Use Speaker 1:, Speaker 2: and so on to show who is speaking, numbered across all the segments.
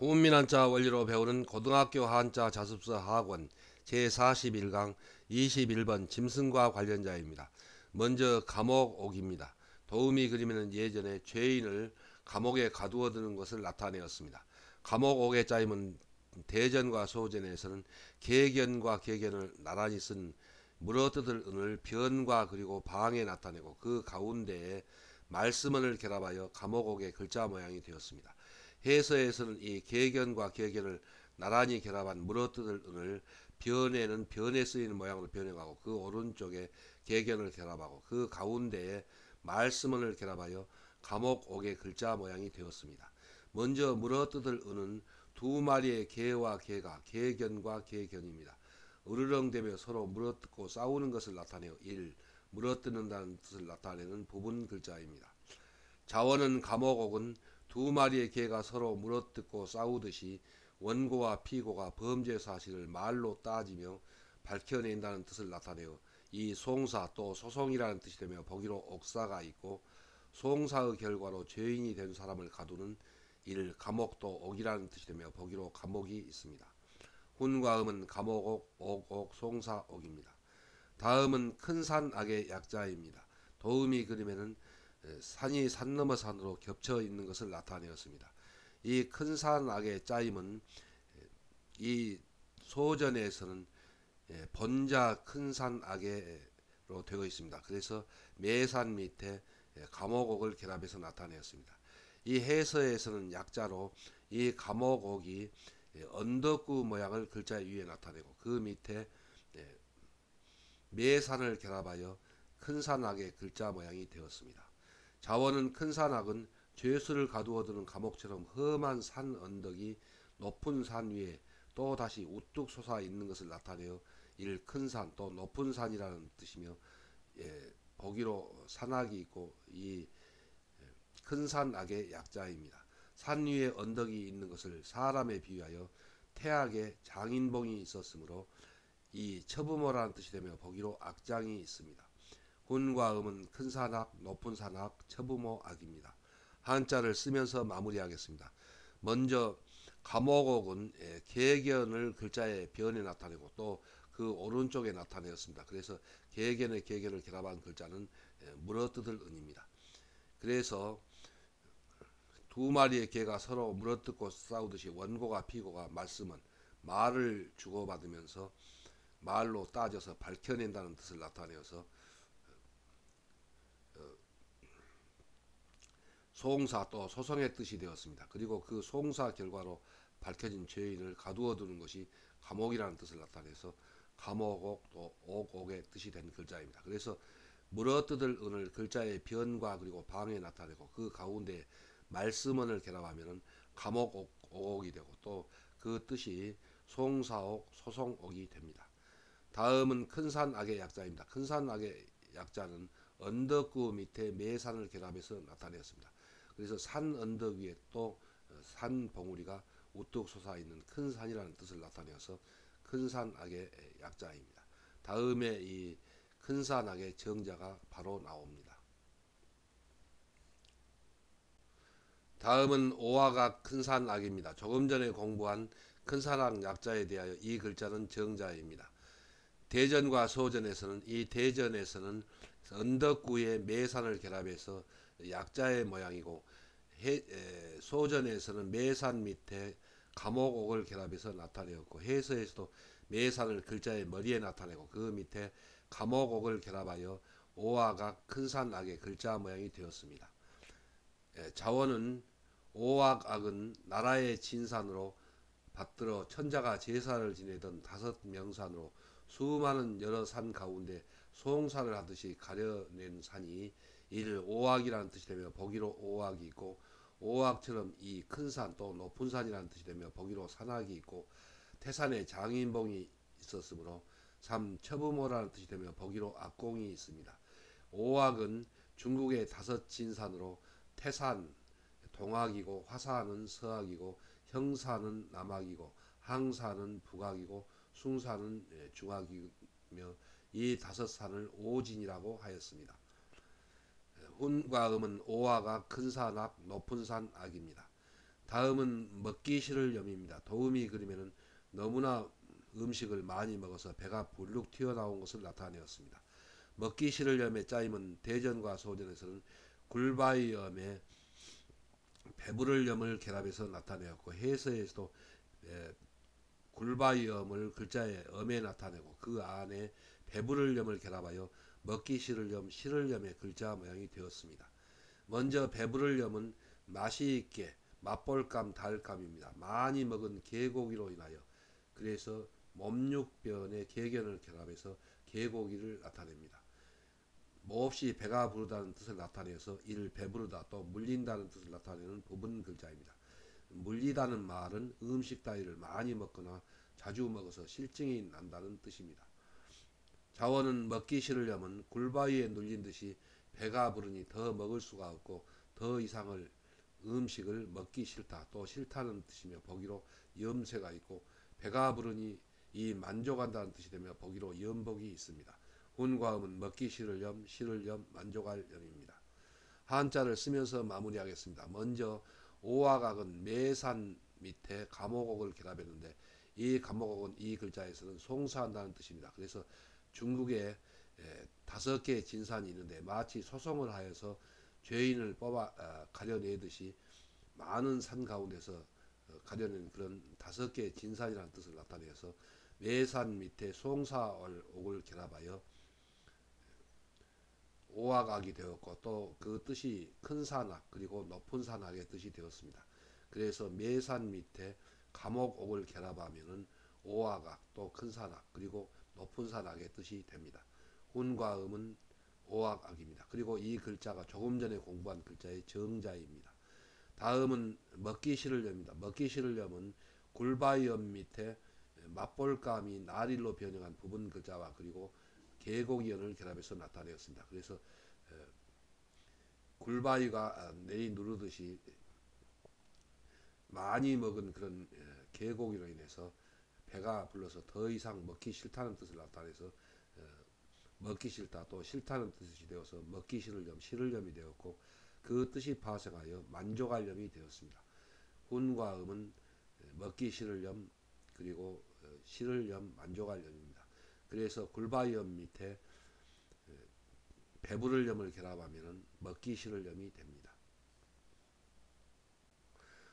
Speaker 1: 국민 한자 원리로 배우는 고등학교 한자 자습서 학원 제41강 21번 짐승과 관련자입니다. 먼저 감옥옥입니다. 도우미 그림에는 예전에 죄인을 감옥에 가두어두는 것을 나타내었습니다. 감옥옥의 짜임은 대전과 소전에서는 계견과 계견을 나란히 쓴 물어뜯을 은을 변과 그리고 방에 나타내고 그 가운데에 말씀을 결합하여 감옥옥의 글자 모양이 되었습니다. 해서에서는 이 계견과 계견을 나란히 결합한 물어뜯을 은을 변에는 변에 쓰이는 모양으로 변형하고 그 오른쪽에 계견을 결합하고 그 가운데에 말씀을 결합하여 감옥옥의 글자 모양이 되었습니다. 먼저 물어뜯을 은은 두 마리의 개와 개가 계견과 계견입니다. 으르렁대며 서로 물어뜯고 싸우는 것을 나타내어 물어뜯는다는 뜻을 나타내는 부분 글자입니다. 자원은 감옥옥은 두 마리의 개가 서로 물어뜯고 싸우듯이 원고와 피고가 범죄 사실을 말로 따지며 밝혀낸다는 뜻을 나타내어 이 송사 또 소송이라는 뜻이 되며 보기로 옥사가 있고 송사의 결과로 죄인이 된 사람을 가두는 감옥도 옥이라는 뜻이 되며 보기로 감옥이 있습니다. 훈과 음은 감옥옥, 옥옥, 송사옥입니다. 다음은 큰 산 악의 약자입니다. 도우미 그림에는 산이 산 넘어 산으로 겹쳐 있는 것을 나타내었습니다. 이 큰 산 악의 짜임은 이 소전에서는 본자 큰 산 악의로 되어 있습니다. 그래서 매산 밑에 감옥옥을 결합해서 나타내었습니다. 이 해서에서는 약자로 이 감옥옥이 언덕구 모양을 글자 위에 나타내고 그 밑에 매산을 결합하여 큰 산악의 글자 모양이 되었습니다. 자원은 큰 산악은 죄수를 가두어두는 감옥처럼 험한 산 언덕이 높은 산 위에 또 다시 우뚝 솟아 있는 것을 나타내어 큰 산 또 높은 산이라는 뜻이며 보기로 산악이 있고 이 큰 산악의 약자입니다. 산 위에 언덕이 있는 것을 사람에 비유하여 태악에 장인봉이 있었으므로 이 처부모라는 뜻이 되며 보기로 악장이 있습니다. 훈과 음은 큰 산악, 높은 산악, 처부모 악입니다. 한자를 쓰면서 마무리하겠습니다. 먼저 감옥옥은 계견을 글자의 변에 나타내고 또 그 오른쪽에 나타내었습니다. 그래서 계견의 계견을 결합한 글자는 물어뜯을 은입니다. 그래서 두 마리의 개가 서로 물어뜯고 싸우듯이 원고가 피고가 말씀은 말을 주고받으면서 말로 따져서 밝혀낸다는 뜻을 나타내어서 송사 또 소송의 뜻이 되었습니다. 그리고 그 송사 결과로 밝혀진 죄인을 가두어두는 것이 감옥이라는 뜻을 나타내서 감옥옥 또 옥옥의 뜻이 된 글자입니다. 그래서 물어뜯을 은을 글자의 변과 그리고 방에 나타내고 그 가운데 말씀원을 결합하면 감옥옥옥이 되고 또 그 뜻이 송사옥 소송옥이 됩니다. 다음은 큰산 악의 약자입니다. 큰산 악의 약자는 언덕구 밑에 매산을 결합해서 나타냈습니다. 그래서 산 언덕 위에 또 산 봉우리가 우뚝 솟아 있는 큰 산이라는 뜻을 나타내어서 큰산 악의 약자입니다. 다음에 이 큰산 악의 정자가 바로 나옵니다. 다음은 오화각 큰산 악입니다. 조금 전에 공부한 큰산 악 약자에 대하여 이 글자는 정자입니다. 대전과 소전에서는 이 대전에서는 언덕구에 매산을 결합해서 약자의 모양이고 소전에서는 매산 밑에 감옥옥을 결합해서 나타내었고 해서에서도 매산을 글자의 머리에 나타내고 그 밑에 감옥옥을 결합하여 오악악 큰산악의 글자 모양이 되었습니다. 자원은 오악악은 나라의 진산으로 받들어 천자가 제사를 지내던 다섯 명산으로 수많은 여러 산 가운데 소홍사를 하듯이 가려낸 산이 이를 오악이라는 뜻이 되며 보기로 오악이 있고 오악처럼 이 큰 산 또 높은 산이라는 뜻이 되며 보기로 산악이 있고 태산에 장인봉이 있었으므로 처부모라는 뜻이 되며 보기로 악공이 있습니다. 오악은 중국의 다섯 진산으로 태산 동악이고 화산은 서악이고 형산은 남악이고 항산은 북악이고 숭산은 중악이며 이 다섯 산을 오진이라고 하였습니다. 훈과 음은 오악악, 큰산악, 높은 산악입니다. 다음은 먹기 싫을 염입니다. 도우미 그림에는 너무나 음식을 많이 먹어서 배가 불룩 튀어나온 것을 나타내었습니다. 먹기 싫을 염의 짜임은 대전과 소전에서는 굴바이염의 배부를 염을 결합해서 나타내었고, 해서에서도 굴바이염을 글자의 엄에 나타내고 그 안에 배부를 염을 결합하여 먹기 싫을 염, 싫을 염의 글자 모양이 되었습니다. 먼저 배부를 염은 맛이 있게 맛볼감 달감입니다. 많이 먹은 개고기로 인하여, 그래서 몸육변의 개견을 결합해서 개고기를 나타냅니다. 몹시 배가 부르다는 뜻을 나타내서 이를 배부르다 또 물린다는 뜻을 나타내는 부분 글자입니다. 물리다는 말은 음식 따위를 많이 먹거나 자주 먹어서 실증이 난다는 뜻입니다. 자원은 먹기 싫으려면 굴바위에 눌린 듯이 배가 부르니 더 먹을 수가 없고 더 이상을 음식을 먹기 싫다 또 싫다는 뜻이며 보기로 염세가 있고, 배가 부르니 이 만족한다는 뜻이 되며 보기로 염복이 있습니다. 훈과음은 먹기 싫을 염, 싫을 염, 만족할 염입니다. 한자를 쓰면서 마무리하겠습니다. 먼저 오화각은 매산 밑에 감옥옥을 결합했는데, 이 감옥옥은 이 글자에서는 송사한다는 뜻입니다. 그래서 중국에 5개의 진산이 있는데 마치 소송을 하여서 죄인을 뽑아 가려내듯이 많은 산 가운데서 가려낸 그런 5개의 진산이라는 뜻을 나타내서 매산 밑에 송사옥을 결합하여 오악악이 되었고, 또 그 뜻이 큰 산악 그리고 높은 산악의 뜻이 되었습니다. 그래서 매산 밑에 감옥옥을 결합하면은 오악악 또 큰 산악 그리고 높은 산악의 뜻이 됩니다. 훈과 음은 오악악입니다. 그리고 이 글자가 조금 전에 공부한 글자의 정자입니다. 다음은 먹기 싫을 염입니다. 먹기 싫을 염은 굴바이염 밑에 맛볼감이 나릴로 변형한 부분 글자와 그리고 계곡이연을 결합해서 나타내었습니다. 그래서 굴바위가 내리 누르듯이 많이 먹은 그런 계곡이로 인해서 배가 불러서 더 이상 먹기 싫다는 뜻을 나타내서 먹기 싫다 또 싫다는 뜻이 되어서 먹기 싫을 염, 싫을 염이 되었고, 그 뜻이 파생하여 만족할 염이 되었습니다. 훈과 음은 먹기 싫을 염 그리고 싫을 염, 만족할 염입니다. 그래서 굴바위염 밑에 배부를 염을 결합하면 먹기 싫을 염이 됩니다.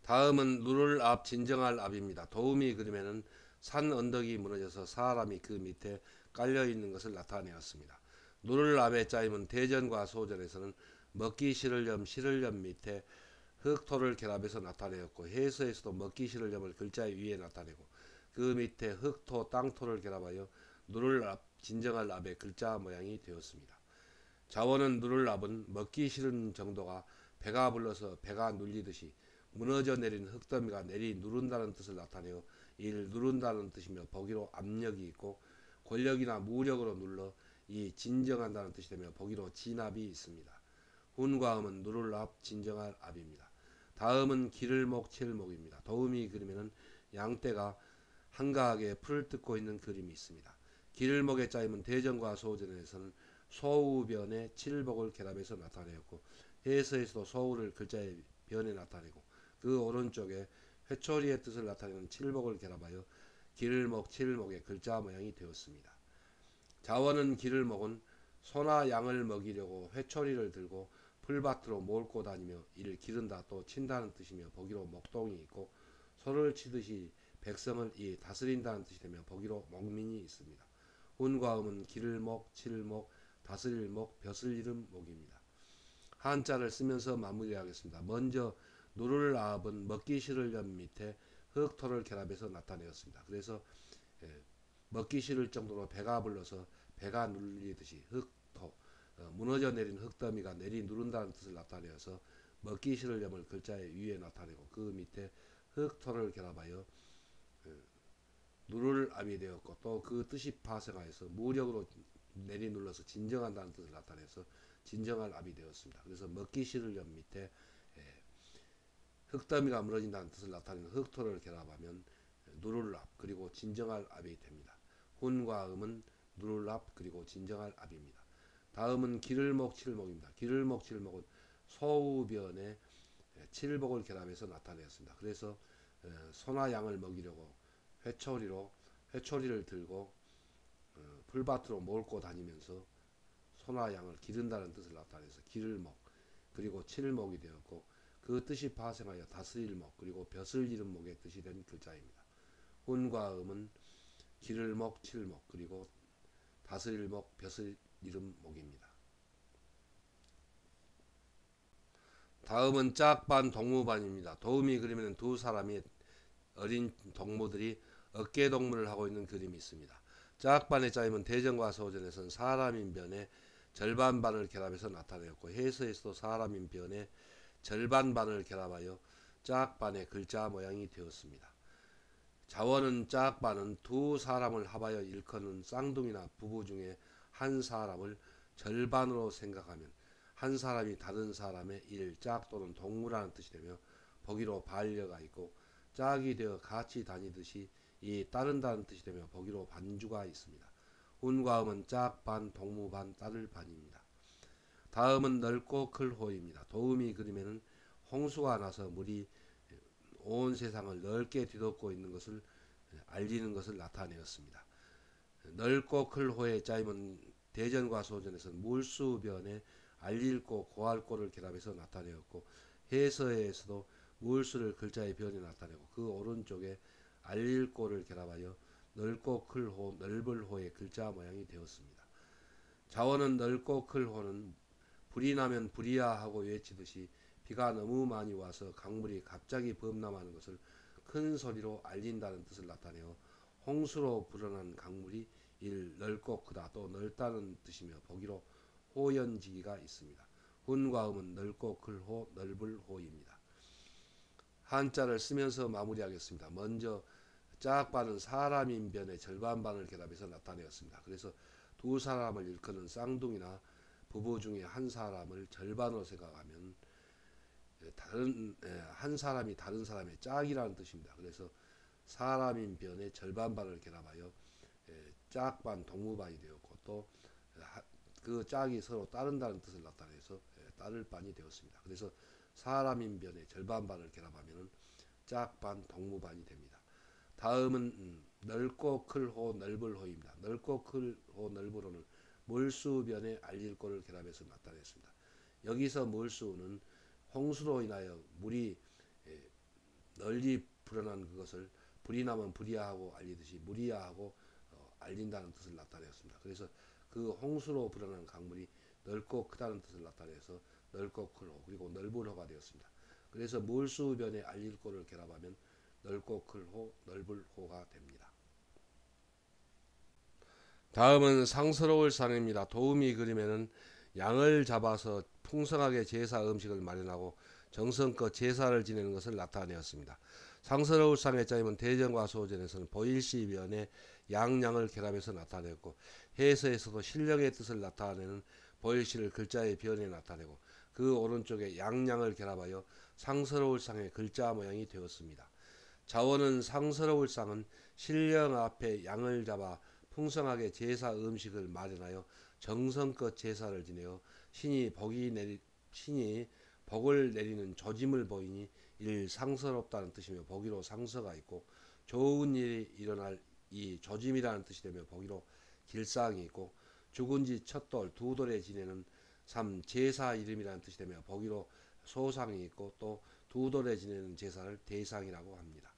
Speaker 1: 다음은 누를 앞 진정할 앞입니다. 도우미 그림에는 산 언덕이 무너져서 사람이 그 밑에 깔려 있는 것을 나타내었습니다. 누를 앞의 짜임은 대전과 소전에서는 먹기 싫을 염, 싫을 염 밑에 흙토를 결합해서 나타내었고, 해서에서도 먹기 싫을 염을 글자 위에 나타내고 그 밑에 흙토, 땅토를 결합하여 누를 앞, 진정할 앞의 글자 모양이 되었습니다. 자원은 누를 앞은 먹기 싫은 정도가 배가 불러서 배가 눌리듯이 무너져 내린 흙더미가 내리 누른다는 뜻을 나타내어 이를 누른다는 뜻이며 보기로 압력이 있고, 권력이나 무력으로 눌러 이 진정한다는 뜻이 되며 보기로 진압이 있습니다. 훈과 음은 누를 앞, 진정할 앞입니다. 다음은 기를목, 칠목입니다. 도우미 그림에는 양떼가 한가하게 풀을 뜯고 있는 그림이 있습니다. 기를목의 짜임은 대전과 소전에서는 소우변에 칠복을 결합해서 나타내었고, 해서에서도 소우를 글자의 변에 나타내고 그 오른쪽에 회초리의 뜻을 나타내는 칠복을 결합하여 기를목, 칠목의 글자 모양이 되었습니다. 자원은 기를목은 소나 양을 먹이려고 회초리를 들고 풀밭으로 몰고 다니며 이를 기른다 또 친다는 뜻이며 보기로 목동이 있고, 소를 치듯이 백성을 이 다스린다는 뜻이 되며 보기로 목민이 있습니다. 훈과 음은 기를목, 칠목, 다스릴목, 벼슬 이름 목입니다. 한자를 쓰면서 마무리하겠습니다. 먼저 누를 앞은 먹기 싫을 염 밑에 흙토를 결합해서 나타내었습니다. 그래서 먹기 싫을 정도로 배가 불러서 배가 눌리듯이 흙토, 무너져 내린 흙더미가 내리 누른다는 뜻을 나타내어서 먹기 싫을 염을 글자의 위에 나타내고 그 밑에 흙토를 결합하여 누를 앞이 되었고, 또 그 뜻이 파생하여서 무력으로 내리 눌러서 진정한다는 뜻을 나타내서 진정할 앞이 되었습니다. 그래서 먹기 싫을 염 밑에 흙더미가 무너진다는 뜻을 나타내는 흙토를 결합하면 누를 앞 그리고 진정할 앞이 됩니다. 훈과 음은 누를 앞 그리고 진정할 앞입니다. 다음은 기를목, 칠목입니다. 기를목, 칠목은 소우변의 칠복을 결합해서 나타내었습니다. 그래서 소나 양을 먹이려고 회초리를 들고 풀밭으로 몰고 다니면서 소나 양을 기른다는 뜻을 나타내서 기를목 그리고 칠목이 되었고, 그 뜻이 파생하여 다스릴목 그리고 벼슬 이른 목의 뜻이 된 글자입니다. 훈과 음은 기를목, 칠목 그리고 다스릴목, 벼슬 이른 목입니다. 다음은 짝반 동무반입니다. 도우미 그림에는 두 사람이 어린 동무들이 어깨 동무를 하고 있는 그림이 있습니다. 짝반의 짜임은 대전과 소전에서는 사람인 변에 절반반을 결합해서 나타내었고, 해서에서도 사람인 변에 절반반을 결합하여 짝반의 글자 모양이 되었습니다. 자원은 짝반은 두 사람을 합하여 일컫는 쌍둥이나 부부 중에 한 사람을 절반으로 생각하면 한 사람이 다른 사람의 일, 짝 또는 동무라는 뜻이 되며, 보기로 반려가 있고, 짝이 되어 같이 다니듯이 이 따른다는 뜻이 되며 보기로 반주가 있습니다. 운과 음은 짝반, 동무반, 따를 반입니다. 다음은 넓고 클 호입니다. 도우미 그림에는 홍수가 나서 물이 온 세상을 넓게 뒤덮고 있는 것을 알리는 것을 나타내었습니다. 넓고 클 호의 짜임은 대전과 소전에서는 물수변에 알릴고 고할고를 결합해서 나타내었고, 해서에서도 물수를 글자의 변에 나타내고, 그 오른쪽에 알릴고를 결합하여 넓고 클 호, 넓을 호의 글자 모양이 되었습니다. 자원은 넓고 클 호는 불이 나면 불이야 하고 외치듯이 비가 너무 많이 와서 강물이 갑자기 범람하는 것을 큰 소리로 알린다는 뜻을 나타내어 홍수로 불어난 강물이 넓고 크다, 또 넓다는 뜻이며 보기로 호연지기가 있습니다. 훈과 음은 넓고 클 호, 넓을 호입니다. 한자를 쓰면서 마무리하겠습니다. 먼저 짝반은 사람인 변의 절반반을 결합해서 나타내었습니다. 그래서 두 사람을 일컫는 쌍둥이나 부부 중에 한 사람을 절반으로 생각하면 한 사람이 다른 사람의 짝이라는 뜻입니다. 그래서 사람인 변의 절반반을 결합하여 짝반, 동무반이 되었고, 또 그 짝이 서로 따른다는 뜻을 나타내서 따를 반이 되었습니다. 그래서 사람인 변의 절반반을 결합하면 짝반, 동무반이 됩니다. 다음은 넓고 클 호, 넓을 호입니다. 넓고 클 호, 넓을 호는 물수변에 알릴고를 결합해서 나타냈습니다. 여기서 물수는 홍수로 인하여 물이 널리 불어난 그것을 불이 나면 불이야하고 알리듯이 물이야하고 알린다는 뜻을 나타내었습니다. 그래서 그 홍수로 불어난 강물이 넓고 크다는 뜻을 나타내서 넓고 클호 그리고 넓은 호가 되었습니다. 그래서 물수변에 알릴고를 결합하면 넓고 클호, 넓을 호가 됩니다. 다음은 상스러울 상입니다. 도우미 그림에는 양을 잡아서 풍성하게 제사 음식을 마련하고 정성껏 제사를 지내는 것을 나타내었습니다. 상스러울 상의 짜임은 대전과 소전에서는 보일시변에 양양을 결합해서 나타냈고, 해서에서도 신령의 뜻을 나타내는 보일시를 글자의 변에 나타내고, 그 오른쪽에 양양을 결합하여 상스러울 상의 글자 모양이 되었습니다. 자원은 상스러울 상은 신령 앞에 양을 잡아 풍성하게 제사 음식을 마련하여 정성껏 제사를 지내어 신이 복을 내리는 조짐을 보이니 상서롭다는 뜻이며 보기로 상서가 있고, 좋은 일이 일어날 이 조짐이라는 뜻이 되며 보기로 길상이 있고, 죽은지 첫돌 두 돌에 지내는 제사 이름이라는 뜻이 되며 보기로 소상이 있고, 또 두 돌에 지내는 제사를 대상이라고 합니다.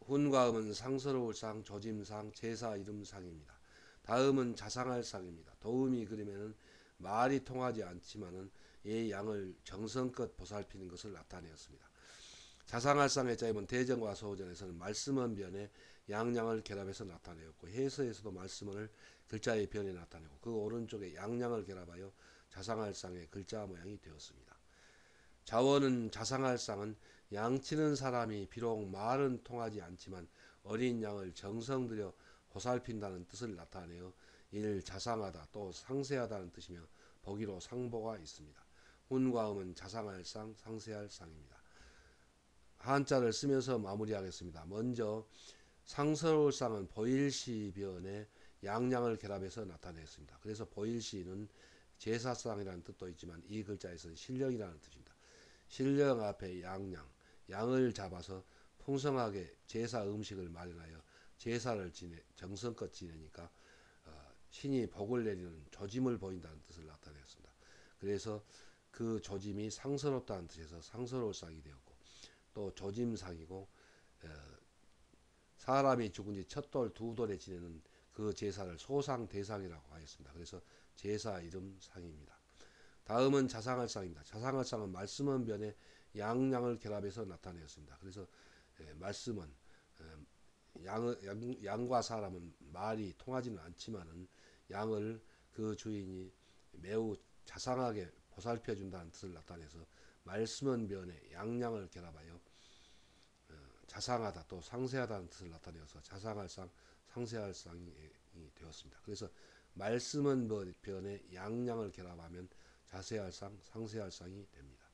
Speaker 1: 훈과 음은 상스러울 상, 조짐상, 제사 이름상입니다. 다음은 자상할 상입니다. 도우미 그림에는 말이 통하지 않지만은 이 양을 정성껏 보살피는 것을 나타내었습니다. 자상할 상의 짜임은 대전과 소전에서는 말씀은 변에 양양을 결합해서 나타내었고, 해서에서도 말씀을 글자의 변에 나타내고, 그 오른쪽에 양양을 결합하여 자상할 상의 글자 모양이 되었습니다. 자원은 자상할 상은 양치는 사람이 비록 말은 통하지 않지만 어린 양을 정성 들여 보살핀다는 뜻을 나타내어 자상하다, 또 상세하다는 뜻이며 보기로 상보가 있습니다. 훈과 음은 자상할 상, 상세할 상입니다. 한자를 쓰면서 마무리하겠습니다. 먼저 상스러울 상은 보일시변에 양양을 결합해서 나타냈습니다. 그래서 보일시는 제사상이라는 뜻도 있지만 이 글자에서는 신령이라는 뜻입니다. 신령 앞에 양양, 양을 잡아서 풍성하게 제사 음식을 마련하여 제사를 정성껏 지내니까 신이 복을 내리는 조짐을 보인다는 뜻을 나타내었습니다. 그래서 그 조짐이 상서롭다는 뜻에서 상서로울 상이 되었고, 또 조짐상이고, 사람이 죽은 지 첫 돌, 두 돌에 지내는 그 제사를 소상대상이라고 하였습니다. 그래서 제사 이름 상입니다. 다음은 자상할상입니다. 자상할상은 말씀은 변에 양양을 결합해서 나타내었습니다. 그래서 말씀은 양과 사람은 말이 통하지는 않지만은 양을 그 주인이 매우 자상하게 보살펴 준다는 뜻을 나타내서 말씀은 변에 양양을 결합하여 자상하다 또 상세하다는 뜻을 나타내어서 자상할 상, 상세할 상이 되었습니다. 그래서 말씀은 변에 양양을 결합하면 자세할 상, 상세할 상이 됩니다.